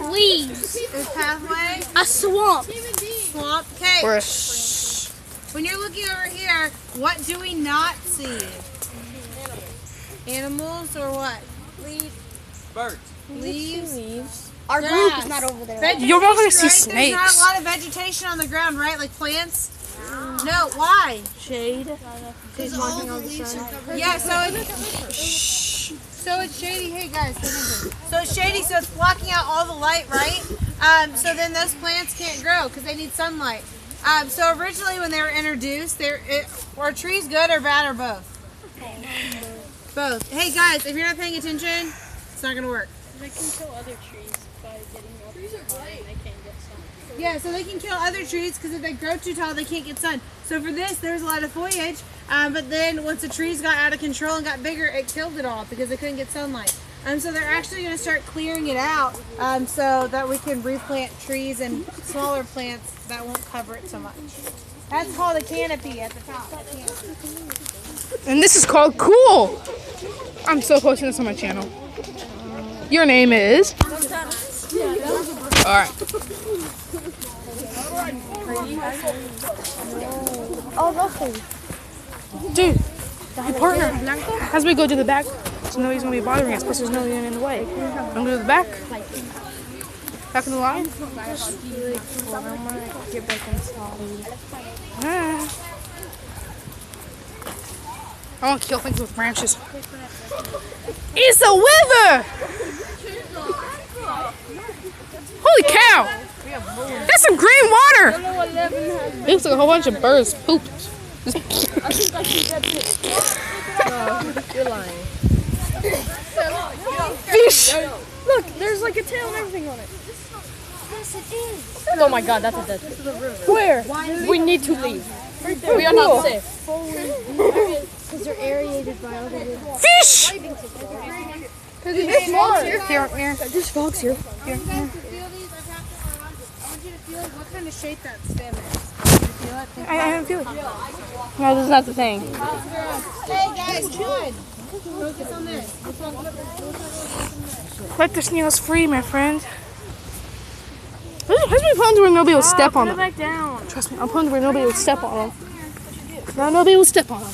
Leaves. This pathway. A swamp. Swamp. Okay. Or a When you're looking over here, what do we not see? Animals or what? Birds. Leaves. Our group is not over there. Vegetation, You're not gonna see right? There's not snakes. a lot of vegetation on the ground, right? Like plants? No, why? Shade. Because all the leaves are covered. Yeah, so it's shady. Hey guys, listen. So it's shady, so it's blocking out all the light, right? So then those plants can't grow because they need sunlight. So originally when they were introduced, were trees good or bad or both? Both. Hey guys, if you're not paying attention, it's not gonna work. They can kill other trees by getting up. Trees are great. They can't get sun. Yeah, so they can kill other trees because if they grow too tall, they can't get sun. So for this, there's a lot of foliage, but then once the trees got out of control and got bigger, it killed it all because they couldn't get sunlight. So they're actually going to start clearing it out so that we can replant trees and smaller plants that won't cover it so much. That's called a canopy at the top. And this is called cool. I'm still posting this on my channel. Your name is? Alright. Oh, nothing. Dude, your partner. As we go to the back, so nobody's gonna be bothering us, plus there's nobody in the way. I'm gonna go to the back. Back of the line. Get back inside. Ah. I want to kill things with branches. It's a wither! Holy cow! That's some green water! It looks like a whole bunch of birds pooped. I think that's it. You're lying. Fish! Look, there's like a tail and everything on it. Yes, it is. Oh my god, that's a dead fish. Where? We need to leave. We are not safe. Because they're aerated by other rivers. Fish! There's frogs here. Here. There's frogs here. You guys can feel these. I want you to feel what kind of shape that stem is. You feel it? I don't feel it. No, this is not the thing. Hey guys, come on. Focus on this. Let the snails free, my friend. There's many plans where nobody will step on them. Back down. Trust me, I'm putting where nobody will step on them. Now nobody will step on them.